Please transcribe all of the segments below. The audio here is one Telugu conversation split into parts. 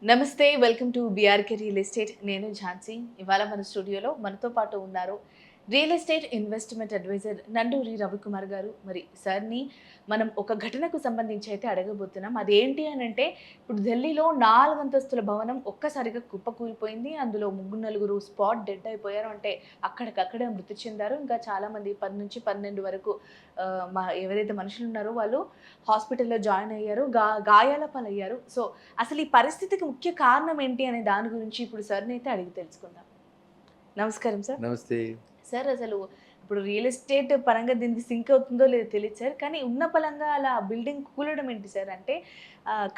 నమస్తే welcome to BRK real estate. నేను ఝాన్సీ. ఇవాళ మన స్టూడియోలో మనతో పాటు ఉన్నారు real estate investment advisor Nanduri Ravikumar garu. మరి సార్ని మనం ఒక ఘటనకు సంబంధించి అయితే అడగబోతున్నాం. అదేంటి అని అంటే, ఇప్పుడు ఢిల్లీలో 4 అంతస్తుల భవనం ఒక్కసారిగా కుప్పకూలిపోయింది. అందులో నలుగురు స్పాట్ డెడ్ అయిపోయారు. అంటే అక్కడికక్కడే మృతి చెందారు. ఇంకా చాలామంది 10 నుంచి 12 వరకు ఎవరైతే మనుషులు ఉన్నారో వాళ్ళు హాస్పిటల్‌లో జాయిన్ అయ్యారు. గాయాల పాలయ్యారు. సో అసలు ఈ పరిస్థితికి ముఖ్య కారణం ఏంటి అనే దాని గురించి ఇప్పుడు సార్‌ని అయితే అడిగి తెలుసుకుందాం. నమస్కారం సార్. నమస్తే. సార్ అసలు ఇప్పుడు రియల్ ఎస్టేట్ పరంగా దీనికి సింక్ అవుతుందో లేదో తెలీదు సార్. కానీ ఉన్న పలంగా అలా బిల్డింగ్ కూలడం ఏంటి సార్? అంటే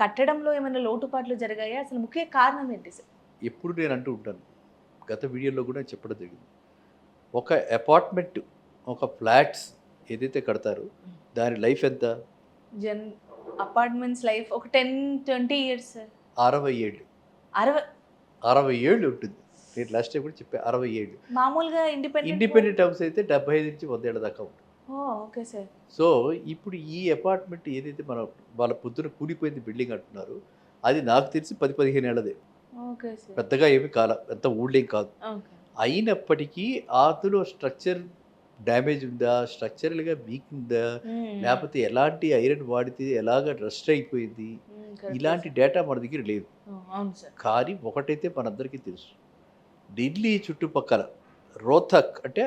కట్టడంలో ఏమైనా లోటుపాట్లు జరిగాయా? అసలు ముఖ్య కారణం ఏంటి సార్? ఎప్పుడు నేను అంటూ ఉంటాను. గత వీడియోలో కూడా చెప్పడం జరిగింది. ఒక అపార్ట్మెంట్, ఒక ఫ్లాట్స్ ఏదైతే కడతారో దాని లైఫ్ ఎంత? జన్ అపార్ట్మెంట్స్ లైఫ్ ఒక 10, 20 ఇయర్స్ సార్. 60 ఏళ్ళు. 60 60 ఏళ్ళు ఉంటుంది. నేను లాస్ట్ టైం కూడా చెప్పా 60 ఏళ్ళు. మామూలుగా ఇండిపెండెంట్ హౌస్ అయితే 75 నుంచి 100 ఏళ్ల దాకా ఉంటుంది. ఓహ్! Okay sir. సో ఇప్పుడు ఈ అపార్ట్మెంట్ ఏదైతే వాళ్ళ పొద్దున కూలిపోయింది బిల్డింగ్ అంటున్నారు, అది నాకు తెలిసి 10, 15 ఏళ్ళదే. Okay sir. పెద్దగా ఏమీ పెద్ద ఓల్డ్ ఏం కాదు. ఓకే. అయినప్పటికీ అందులో స్ట్రక్చర్ డ్యామేజ్ ఉందా, స్ట్రక్చరల్‌గా వీక్ ఉందా, లేకపోతే ఎలాంటి ఐరన్ వాడితే ఎలాగ రస్ట్ అయిపోయింది, కరెక్టే ఇలాంటి సార్. డేటా మన దగ్గర లేదు. అవును సార్. కానీ ఒకటైతే మనందరికీ తెలుసు. ఢిల్లీ చుట్టుపక్కల రోహ్తక్ అంటే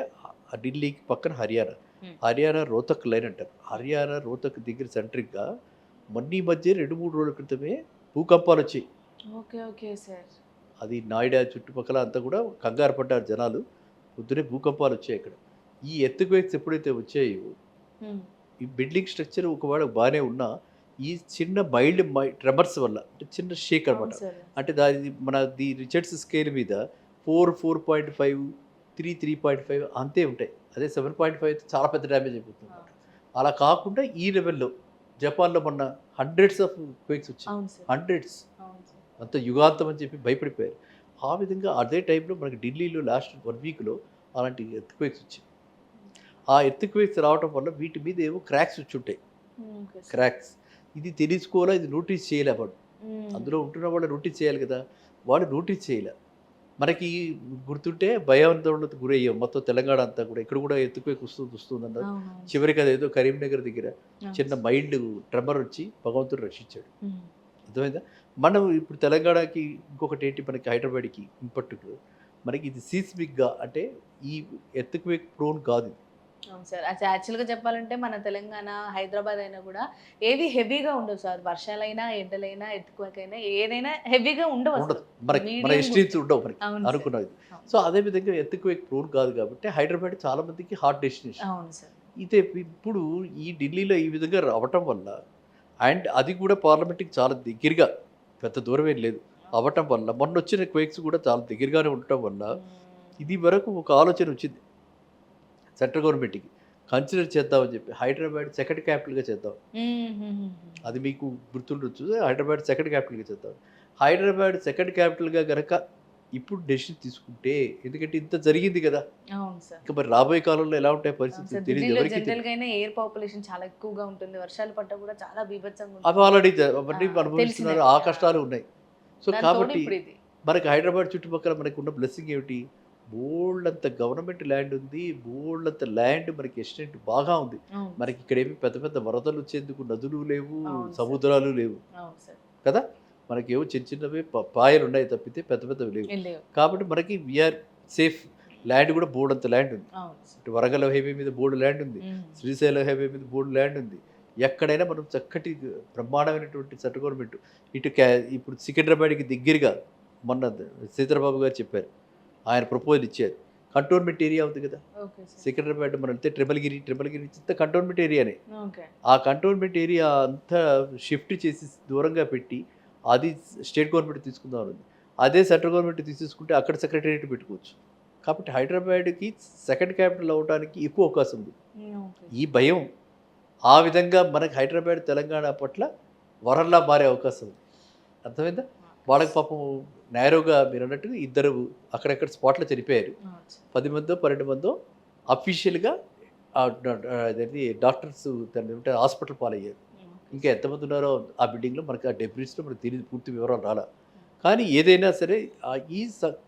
ఢిల్లీకి పక్కన హర్యానా. హర్యానా రోహ్తక్ లైన్ అంటారు. హర్యానా రోహ్తక్ దగ్గర సెంట్రిక్‌గా ఈ మధ్య 2, 3 రోజుల క్రితమే భూకంపాలు వచ్చాయి. ఓకే. Okay sir. అది నాయిడా చుట్టుపక్కల అంతా కూడా కంగారు పడ్డారు జనాలు. పొద్దున్నే భూకంపాలు వచ్చాయి ఇక్కడ. ఈ ఎర్త్‌క్వేక్స్ ఎప్పుడైతే వచ్చాయో, ఈ బిల్డింగ్ స్ట్రక్చర్ ఒకవేళ బాగానే ఉన్నా, ఈ చిన్న మైల్డ్ ట్రెమర్స్ వల్ల అంటే చిన్న షేక్ అనమాట. అవును సార్. అంటే ది రిచర్డ్స్ స్కేల్ మీద 4, 4.5, 3, 3.5 అంతే ఉంటాయి. అదే 7.5 అయితే చాలా పెద్ద డ్యామేజ్ అయిపోతుంది. అలా కాకుండా ఈ లెవెల్‌లో జపాన్‌లో మొన్న హండ్రెడ్స్ ఆఫ్ క్వేక్స్ వచ్చాయి. అవును సార్. హండ్రెడ్స్. అవును సార్. అంత యుగాంతం అని చెప్పి భయపడిపోయారు. ఆ విధంగా అదే టైంలో మనకి ఢిల్లీలో లాస్ట్ 1 వీక్‌లో అలాంటి ఎర్త్‌క్వేక్స్ వచ్చాయి. ఆ ఎర్త్‌క్వేక్స్ రావటం వల్ల వీటి మీద ఏవో క్రాక్స్ వచ్చుంటాయి. Okay sir. క్రాక్స్. ఇది తెలుసుకోవాలా, ఇది నోటీస్ చేయలే వాడు. అందులో ఉంటున్న వాళ్ళు నోటీస్ చేయాలి కదా! వాడు నోటీస్ చేయలే. మనకి గుర్తుంటే భయాందోళనకు గురయ్యాం. మొత్తం తెలంగాణ అంతా కూడా. ఇక్కడ కూడా ఎర్త్‌క్వేక్ వస్తుందన్నారు. అవునవును. చివరికి అదేదో కరీంనగర్ దగ్గర అవును చిన్న సార్. మైల్డ్ ట్రెమర్ వచ్చి భగవంతుడు రక్షించాడు. హ్మ్. అర్థమైందా? మనం ఇప్పుడు తెలంగాణకి ఇంకొకటేంటి మనకి హైదరాబాద్‌కి ఇన్ పర్టిక్యులర్ మనకి ఇది సీస్మిక్‌గా అంటే ఈ ఎర్త్‌క్వేక్ ప్రోన్ కాదు ఇది. అవును సార్. యాక్చువల్‌గా చెప్పాలంటే మన తెలంగాణ, హైదరాబాద్ అయినా కూడా ఏవి హెవీగా ఉండవు సార్. వర్షాలైనా, ఎండలైనా, ఎర్త్‌క్వేక్ అయినా ఏదైనా హెవీగా ఉండవు ఉండదు. అసలు. మన మీడియం ఎస్ట్రీమ్స్ ఉండవు మనకి అవును సార్. అనుకున్నది. అవును. సో అదే విధంగా ఎర్త్‌క్వేక్ ప్రోన్ కాదు కాబట్టి హైదరాబాద్ చాలా మందికి హాట్ డెస్టినేషన్. అవును సార్. అయితే ఇప్పుడు ఈ ఢిల్లీలో ఈ విధంగా రావటం వల్ల అండ్ అది కూడా పార్లమెంట్‌కి చాలా దగ్గరగా పెద్ద దూరం ఏం లేదు. అవ్వటం వల్ల మొన్నొచ్చిన క్వేక్స్ కూడా చాలా దగ్గరగానే ఉండటం వల్ల ఇది వరకు ఒక ఆలోచన వచ్చింది సెంట్రల్ గవర్నమెంట్‌కి. కన్సిడర్ చేద్దామని చెప్పి హైదరాబాద్ సెకండ్ క్యాపిటల్‌గా చేద్దాం. అది మీకు గుర్తుండొచ్చు. హైదరాబాద్ సెకండ్ క్యాపిటల్‌గా చేద్దాం. హైదరాబాద్ సెకండ్ క్యాపిటల్‌గా గనక ఇప్పుడు డెసిషన్ తీసుకుంటే, ఎందుకంటే ఇంత జరిగింది కదా! అవును సార్. ఇంకా మరి రాబోయే కాలంలో ఎలా ఉంటాయి అవును పరిస్థితులు సార్. తెలీదు. ఢిల్లీలో ఎవరికీ తెలీదు. జనరల్‌గా అయినా ఎయిర్ పాపులేషన్ చాలా ఎక్కువగా ఉంటుంది. వర్షాలు పడ్డా కూడా చాలా బీభత్సంగా అవి ఉంటుంది. ఆల్రెడీ అవన్నీ తెలిసినవి. అనుభవిస్తున్నారు. ఆ కష్టాలు ఉన్నాయి. సో దానికి తోడు కాబట్టి ఇప్పుడు ఇది. మనకి హైదరాబాద్ చుట్టుపక్కల మనకున్న బ్లెస్సింగ్ ఏమిటి? బోలెడంత గవర్నమెంట్ ల్యాండ్ ఉంది. బోలెడంత ల్యాండ్ మనకి ఎస్టేట్ బాగా ఉంది. అవును. మనకి ఇక్కడేమి పెద్ద పెద్ద వరదలు వచ్చేందుకు నదులు లేవు, అవును సార్. సముద్రాలు లేవు అవును సార్. కదా! మనకేవో చిన్న చిన్నవి పాయలు ఉన్నాయి తప్పితే పెద్ద పెద్దవి లేవు. లేవు. కాబట్టి మనకి వీఆర్ సేఫ్. ల్యాండ్ కూడా బోలెడంత ల్యాండ్ ఉంది. అవును సార్. ఇటు వరంగల్ హైవే మీద బోలెడు ల్యాండ్ ఉంది. హ్మ్. శ్రీశైలం హైవే మీద బోలెడు ల్యాండ్ ఉంది. ఎక్కడైనా మనం చక్కటి బ్రహ్మాండమైనటువంటి సెంట్రల్ గవర్నమెంట్ ఇటు ఇప్పుడు సికింద్రాబాద్‌కి దగ్గరగా మొన్న సీతారాబాబు గారు చెప్పారు. ఆయన ప్రపోజల్ ఇచ్చారు. కంటోన్మెంట్ ఏరియా ఉంది కదా! Okay sir. సికింద్రాబాద్ మనం వెళ్తే ట్రిపుల్గిరి అంతా కంటోన్మెంట్ ఏరియానే. ఓకే. ఆ కంటోన్మెంట్ ఏరియా అంతా షిఫ్ట్ చేసి దూరంగా పెట్టి అది స్టేట్ గవర్నమెంట్ తీసుకుందాం అని ఉంది. అదే సెంట్రల్ గవర్నమెంట్ తీసేసుకుంటే అక్కడ సెక్రటేరియట్ పెట్టుకోవచ్చు. కాబట్టి హైదరాబాద్‌కి సెకండ్ క్యాపిటల్ అవ్వడానికి ఎక్కువ అవకాశం ఉంది. ఓకే. ఈ భయం ఆ విధంగా మనకి హైదరాబాద్, తెలంగాణ పట్ల వరంలా మారే అవకాశం ఉంది. అర్థమైందా? వాళ్ళకి పాపం నేరోగా మీరన్నట్టుగా ఇద్దరు అక్కడక్కడ స్పాట్‌లో చనిపోయారు. 10 మందో, 12 మందో అఫీషియల్‌గా అదేంటి డాక్టర్స్ హాస్పిటల్ పాలయ్యారు. ఇంకా ఎంతమంది ఉన్నారో ఆ బిల్డింగ్‌లో మనకి ఆ డెబ్రిస్‌లో మనకు తెలీదు పూర్తి వివరాలు రాలా. కానీ ఏదైనా సరే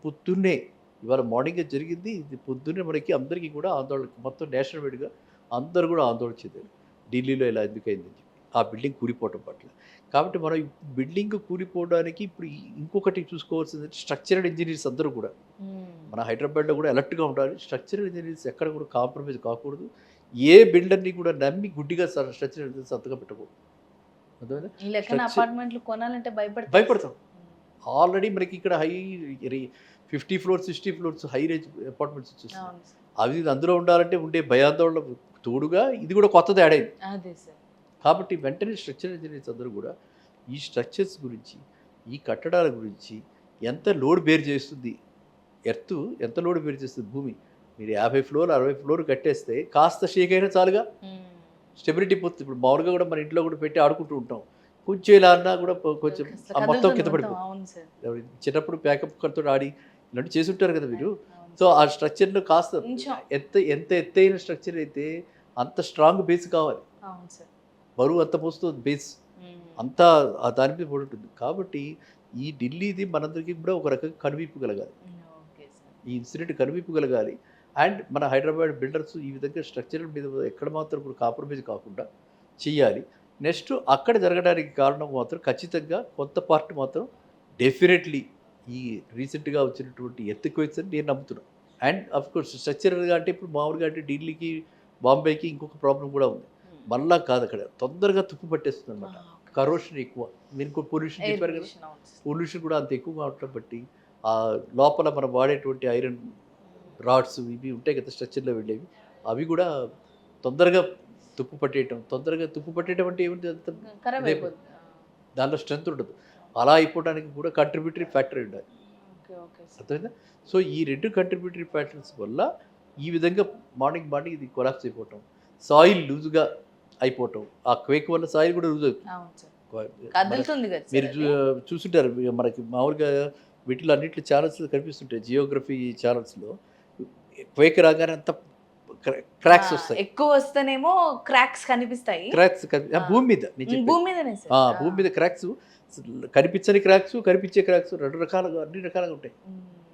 పొద్దున్నే ఇవాళ మార్నింగే జరిగింది. ఇది పొద్దున్నే మనకి అందరికీ కూడా ఆందోళన, మొత్తం నేషనల్ వైడ్‌గా అందరూ కూడా ఆందోళన చెందారు. ఢిల్లీలో ఇలా ఎందుకయిందని చెప్పి. ఆ బిల్డింగ్ కూలిపోవటం పట్ల. కాబట్టి మనం ఈ బిల్డింగ్ కూలిపోవడానికి ఇప్పుడు ఇంకొకటి చూసుకోవాల్సింది స్ట్రక్చరల్ ఇంజినీర్స్ అందరూ కూడా. మన హైదరాబాద్‌లో కూడా అలర్ట్‌గా ఉండాలి. స్ట్రక్చరల్ ఇంజినీర్స్ ఎక్కడ కూడా కాంప్రమైజ్ కాకూడదు. ఏ బిల్డర్‌ని కూడా నమ్మి గుడ్డిగా స్ట్రక్చరల్ ఇంజినీర్స్ సంతకం పెట్టకూడదు. అర్థమైందా? ఈ లెక్కన అపార్ట్మెంట్లు కొనాలంటే భయపడతాం. ఆల్రెడీ మనకి ఇక్కడ 50 floors, 60 floors high range apartments వచ్చేస్తున్నాయి. అవును సార్. అవి అందులో ఉండాలంటే ఉండే భయాందోళన తోడుగా ఇది కూడా కొత్తది యాడ్ అయింది. అదే సార్. కాబట్టి వెంటనే స్ట్రక్చరల్ ఇంజనీర్స్ అందరూ కూడా ఈ స్ట్రక్చర్స్ గురించి, ఈ కట్టడాల గురించి ఎంత లోడ్ బేర్ చేస్తుంది, ఎర్త్ ఎంత లోడ్ బేర్ చేస్తుంది భూమి. మీరు 50 ఫ్లోర్ 60 ఫ్లోర్ కట్టేస్తే కాస్త షేక్ అయినా చాలుగా, స్టెబిలిటీ పోతుంది. ఇప్పుడు మామూలుగా కూడా మన ఇంట్లో కూడా పెట్టి ఆడుకుంటూ ఉంటాం. కొంచెం ఇలా అన్నా కూడా కొంచెం ఆ మొత్తం కింద పడిపోతుంది. అవును సార్. చిన్నప్పుడు ప్యాకప్ కడుతూ ఆడి ఇలాంటివి చేసి ఉంటారు కదా మీరు. సో ఆ స్ట్రక్చర్లో కాస్త కొంచెం. ఎంత ఎత్తైన స్ట్రక్చర్ అయితే అంత స్ట్రాంగ్ బేస్ కావాలి. అవును సార్. బరువు అంత మోస్తుంది బేస్. అంతా దాని మీద పడి ఉంటుంది. కాబట్టి ఈ ఢిల్లీది మనందరికీ కూడా ఒక రకంగా కనువిప్పు కలగాలి. Okay sir. ఈ ఇన్సిడెంట్ కనువిప్పు కలగాలి. అండ్ మన హైదరాబాద్ బిల్డర్స్ ఈ విధంగా స్ట్రక్చరల్ మీద ఎక్కడ మాత్రం కూడా కాంప్రమైజ్ కాకుండా చేయాలి. నెక్స్ట్ అక్కడ జరగడానికి కారణం మాత్రం ఖచ్చితంగా కొంత పార్ట్ మాత్రం డెఫినెట్లీ ఈ రీసెంట్గా వచ్చినటువంటి ఎర్త్‌క్వేక్స్ అని నేను నమ్ముతున్నాను. అండ్ అఫ్కోర్స్ స్ట్రక్చరల్గా అంటే ఇప్పుడు మామూలుగా అంటే ఢిల్లీకి, బాంబేకి ఇంకొక ప్రాబ్లం కూడా ఉంది. మళ్ళా కాదు, అక్కడ తొందరగా తుప్పు పట్టేస్తుంది అనమాట. కరోషన్ ఎక్కువ. మీరు పొల్యూషన్ చెప్పారు కదా, పొల్యూషన్ కూడా అంత ఎక్కువగా ఉండటం బట్టి ఆ లోపల మనం వాడేటువంటి ఐరన్ రాడ్స్ ఇవి ఉంటాయి కదా స్ట్రక్చర్లో వెళ్ళేవి, అవి కూడా తొందరగా తుప్పు పట్టేయటం అంటే ఏమిటి, ఖరాబ్ అదే అయిపోతుంది. దానిలో స్ట్రెంత్ ఉండదు. అలా అయిపోవడానికి కూడా కంట్రిబ్యూటరీ ఫ్యాక్టరీ ఉండాలి. Okay okay sir. అర్థమైందా? సో ఈ 2 కంట్రిబ్యూటరీ ఫ్యాక్టర్స్ వల్ల ఈ విధంగా మార్నింగ్ ఇది కొలాప్స్ అయిపోవటం, సాయిల్ లూజ్గా అయిపోవటం, ఆ క్వేక్ వల్ల సాయిల్ కూడా లూజ్ అవుతుంది. అవును సార్. కదులుతుంది కదా మీరు సార్ అది. చూసుంటారు, మనకి మామూలుగా వీటిలో అన్నింటిలో ఛానల్స్ కనిపిస్తుంటాయి, జియోగ్రఫీ ఛానల్స్లో. క్వేక్ రాగానే అంత క్రాక్స్ వస్తాయి. ఎక్కువ వస్తేనేమో క్రాక్స్ కనిపిస్తాయి. క్రాక్స్ భూమి మీద నేను చెప్పేది. భూమి మీదనే సార్. భూమి మీద క్రాక్స్, కనిపించని క్రాక్స్, కనిపించే క్రాక్స్, అన్ని రకాలుగా ఉంటాయి.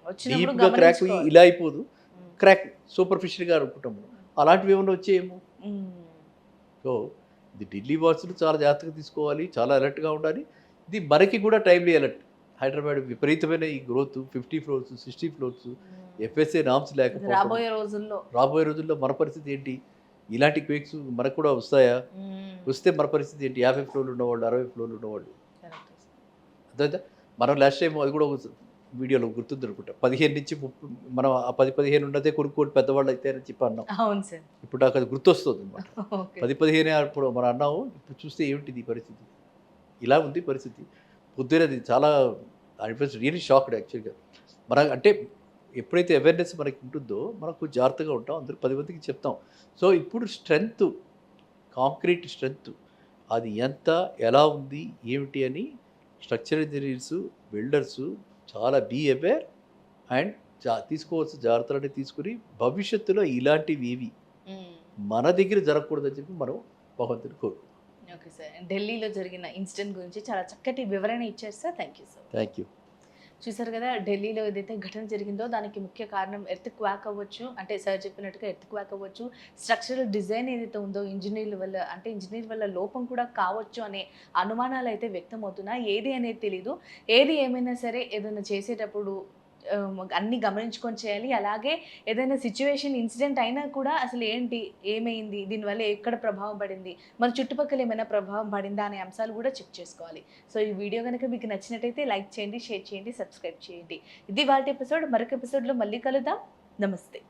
వచ్చినప్పుడు డీప్గా క్రాక్ గమనించుకోవాలి. ఇలా అయిపోదు, క్రాక్ సూపర్ఫిషియల్గా అనుకుంటాం మనం. అలాంటివి ఏమైనా వచ్చేయేమో. సో ఇది ఢిల్లీ వాసులు చాలా జాగ్రత్తగా తీసుకోవాలి, చాలా అలర్ట్గా ఉండాలి. ఇది మనకి కూడా టైమ్లీ అలర్ట్. హైదరాబాద్ విపరీతమైన ఈ growth, 50 floors 60 floors, FSA norms లేకపోతే రాబోయే రోజుల్లో మన పరిస్థితి ఏంటి? ఇలాంటి క్వేక్స్ మనకు కూడా వస్తాయా? వస్తే మన పరిస్థితి ఏంటి? 50 ఫ్లోర్లు ఉన్నవాళ్ళు, 60 ఫ్లోర్లు ఉన్నవాళ్ళు. అర్థమైందా? మనం లాస్ట్ టైం అది కూడా వీడియోలో గుర్తుంది అనుకుంటా, 15 నుంచి 30 మనం ఆ 10-15 ఉన్నదే కొనుక్కోని పెద్దవాళ్ళు అయితే అని చెప్పి అన్నాం. అవును సార్. ఇప్పుడు నాకు అది గుర్తొస్తుంది అనమాట. 10-15 అప్పుడు మనం అన్నాము, ఇప్పుడు చూస్తే ఏమిటి ఈ పరిస్థితి? ఇలా ఉంది పరిస్థితి. పొద్దునది చాలా రియలీ షాక్డ్ యాక్చువల్గా. మన అంటే ఎప్పుడైతే అవేర్నెస్ మనకి ఉంటుందో మనం కొంచెం జాగ్రత్తగా ఉంటాం, అందరూ 10 మందికి చెప్తాం. సో ఇప్పుడు స్ట్రెంగ్త్, కాంక్రీట్ స్ట్రెంగ్త్ అది ఎంత, ఎలా ఉంది, ఏమిటి అని స్ట్రక్చరల్ ఇంజనీర్స్, బిల్డర్స్ చాలా బీ అవేర్ అండ్ తీసుకోవాల్సిన జాగ్రత్తలన్నీ తీసుకుని భవిష్యత్తులో ఇలాంటివి ఏవి మన దగ్గర జరగకూడదని చెప్పి మనం భగవంతుని కోరుకుంటాం. Okay sir. ఢిల్లీలో జరిగిన ఇన్సిడెంట్ గురించి చాలా చక్కటి వివరణ ఇచ్చారు sir. Thank you sir. Thank you. చూసారు కదా, ఢిల్లీలో ఏదైతే ఘటన జరిగిందో దానికి ముఖ్య కారణం ఎర్త్ క్వాక్ అవ్వచ్చు, అంటే సార్ చెప్పినట్టుగా ఎర్త్ క్వాక్ అవ్వచ్చు, స్ట్రక్చరల్ డిజైన్ ఏదైతే ఉందో ఇంజనీర్ల వల్ల, అంటే ఇంజనీర్ వల్ల లోపం కూడా కావచ్చు అనే అనుమానాలు అయితే వ్యక్తం అవుతున్నాయి. ఏది అనేది తెలీదు. ఏది ఏమైనా సరే ఏదైనా చేసేటప్పుడు అన్నీ గమనించుకొని చేయాలి. అలాగే ఏదైనా సిచ్యువేషన్ ఇన్సిడెంట్ అయినా కూడా అసలు ఏంటి, ఏమైంది, దీనివల్ల ఎక్కడ ప్రభావం పడింది, మన చుట్టుపక్కల ఏమైనా ప్రభావం పడిందా అనే అంశాలు కూడా చెక్ చేసుకోవాలి. సో ఈ వీడియో కనుక మీకు నచ్చినట్టయితే లైక్ చేయండి, షేర్ చేయండి, సబ్స్క్రైబ్ చేయండి. ఇది వాళ్ళ ఎపిసోడ్. మరొక ఎపిసోడ్లో మళ్ళీ కలుద్దాం. నమస్తే.